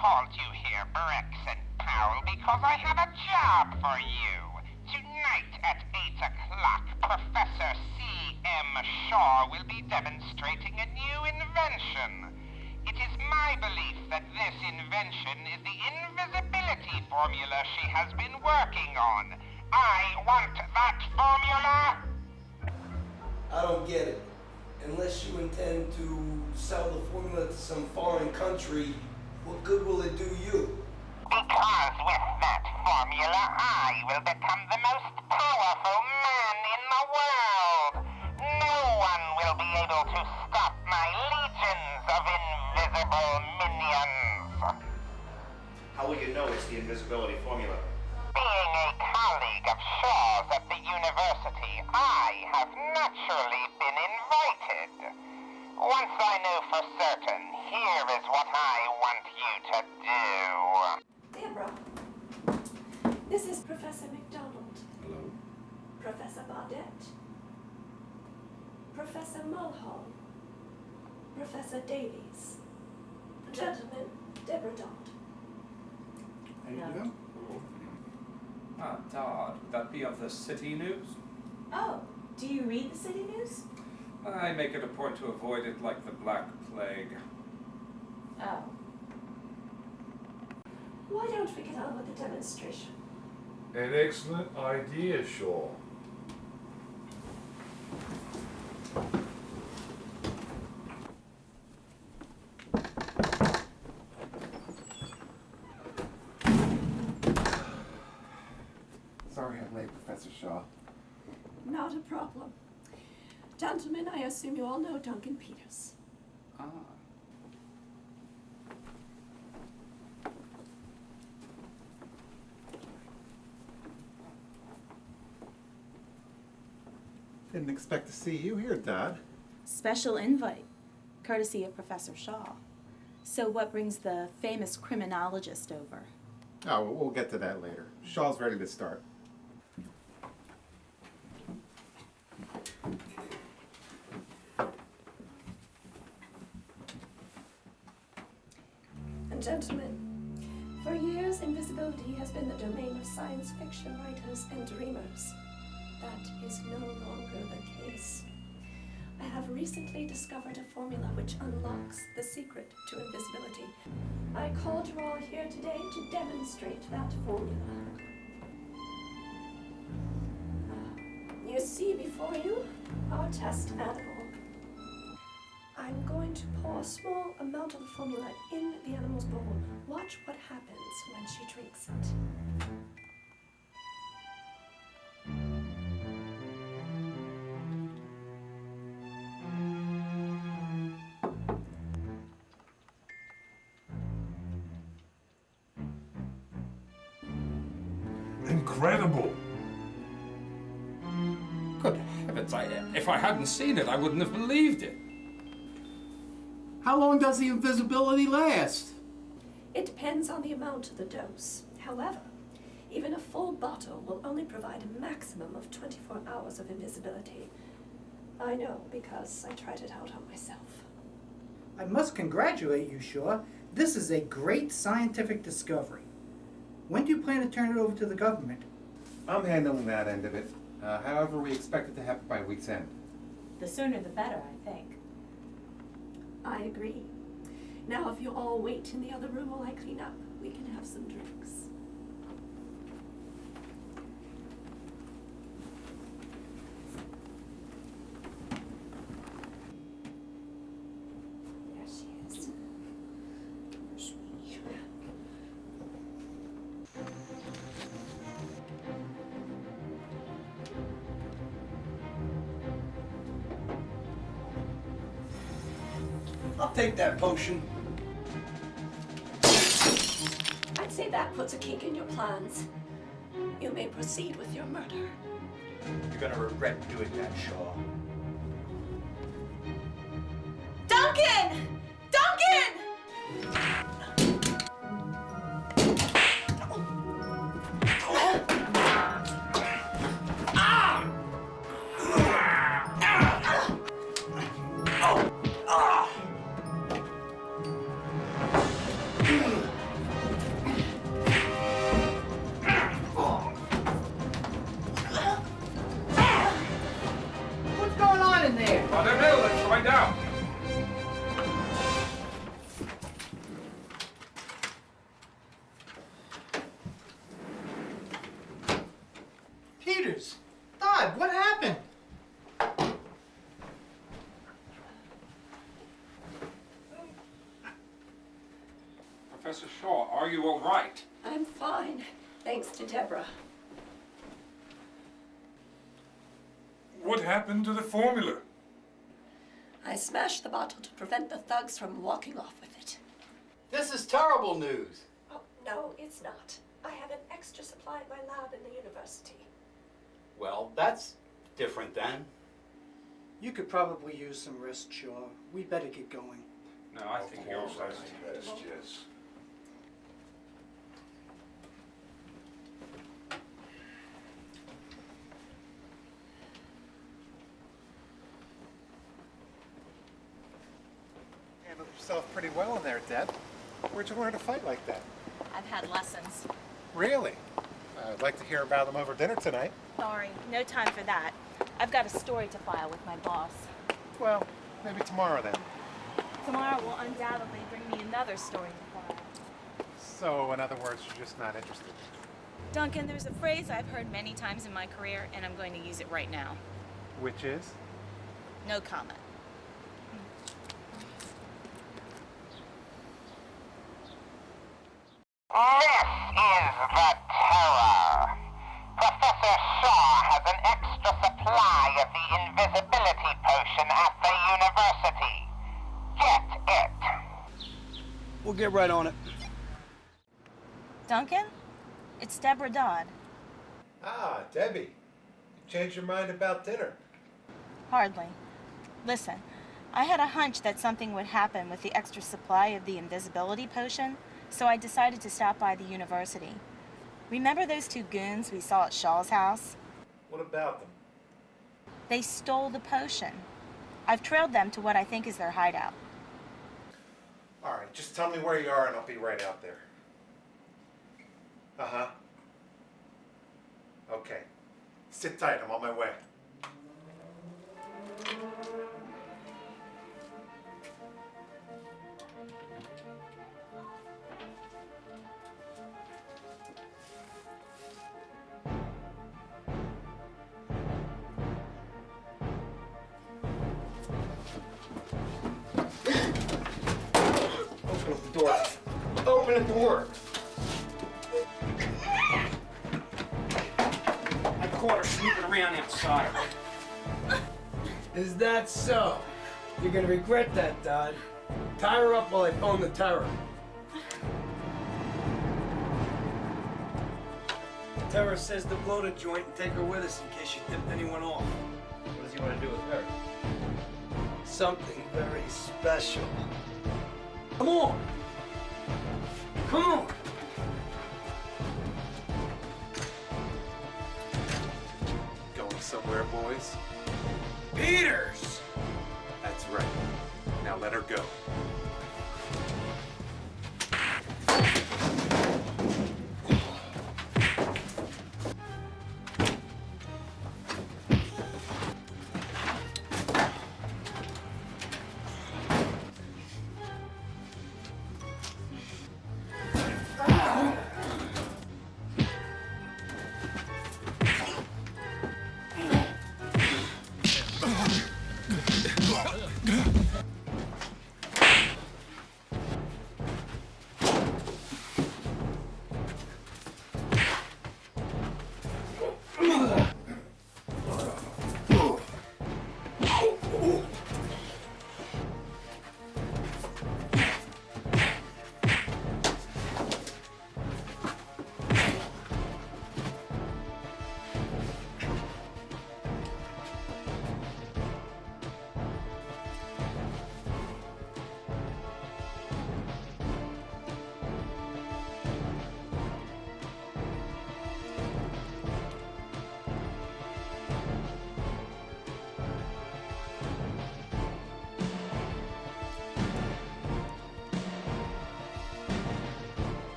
called you here, Brex and Powell, because I have a job for you. Tonight at 8 o'clock, Professor C.M. Shaw will be demonstrating a new invention. It is my belief that this invention is the invisibility formula she has been working on. I want that formula! I don't get it. Unless you intend to sell the formula to some foreign country, what good will it do you? Because with that formula, I will become the most powerful man in the world. No one will be able to stop my legions of invisible minions. How will you know it's the invisibility formula? Being a colleague of Shaw's at the university, I have naturally been invited. Once I know for certain, here is what I want you to do. Deborah, this is Professor McDonald. Hello. Professor Bardette. Professor Mulhall. Professor Davies. Gentlemen, Deborah Dodd. How you doing? Ah, Dodd. Would that be of the City News? Oh, do you read the City News? I make it a point to avoid it like the Black Plague. Oh. Why don't we get on with the demonstration? An excellent idea, Shaw. Sorry I'm late, Professor Shaw. Not a problem. Gentlemen, I assume you all know Duncan Peters. Ah. Didn't expect to see you here, Dodd. Special invite, courtesy of Professor Shaw. So what brings the famous criminologist over? Oh, we'll get to that later. Shaw's ready to start. And gentlemen, for years invisibility has been the domain of science fiction writers and dreamers. That is no longer the case. I have recently discovered a formula which unlocks the secret to invisibility. I called you all here today to demonstrate that formula. You see before you our test animal. I'm going to pour a small amount of the formula in the animal's bowl. Watch what happens when she drinks it. Incredible! Good heavens, if I hadn't seen it, I wouldn't have believed it. How long does the invisibility last? It depends on the amount of the dose. However, even a full bottle will only provide a maximum of 24 hours of invisibility. I know because I tried it out on myself. I must congratulate you, Shaw. This is a great scientific discovery. When do you plan to turn it over to the government? I'm handling that end of it. However, we expect it to happen by week's end. The sooner the better, I think. I agree. Now, if you all wait in the other room while I clean up, we can have some drinks. There she is. Sweetie. I'll take that potion. I'd say that puts a kink in your plans. You may proceed with your murder. You're gonna regret doing that, Shaw. Duncan! Duncan! Peters! Dodd, what happened? Professor Shaw, are you all right? I'm fine, thanks to Deborah. What happened to the formula? I smashed the bottle to prevent the thugs from walking off with it. This is terrible news. Oh, no, it's not. I have an extra supply at my lab in the university. Well, that's different then. You could probably use some rest, Shaw. We better get going. No, I think you're right. Best, yes. Handled yourself pretty well in there, Deb. Where'd you learn to fight like that? I've had lessons. Really? I'd like to hear about them over dinner tonight. Sorry, no time for that. I've got a story to file with my boss. Well, maybe tomorrow then. Tomorrow will undoubtedly bring me another story to file. So, in other words, you're just not interested. Duncan, there's a phrase I've heard many times in my career, and I'm going to use it right now. Which is? No comment. This is the terror. Professor Shaw has an extra supply of the invisibility potion at the university. Get it. We'll get right on it. Duncan? It's Deborah Dodd. Ah, Debbie. You changed your mind about dinner. Hardly. Listen, I had a hunch that something would happen with the extra supply of the invisibility potion, so I decided to stop by the university. Remember those two goons we saw at Shaw's house? What about them? They stole the potion. I've trailed them to what I think is their hideout. All right, just tell me where you are and I'll be right out there. Uh-huh. Okay. Sit tight, I'm on my way. Open the door. Open the door. I caught her sneaking around outside. Is that so? You're gonna regret that, Dodd. Tie her up while I phone the terror. The terror says to blow the joint and take her with us in case she tipped anyone off. What does he want to do with her? Something very special. Come on! Come on! Going somewhere, boys? Peters! That's right. Now let her go.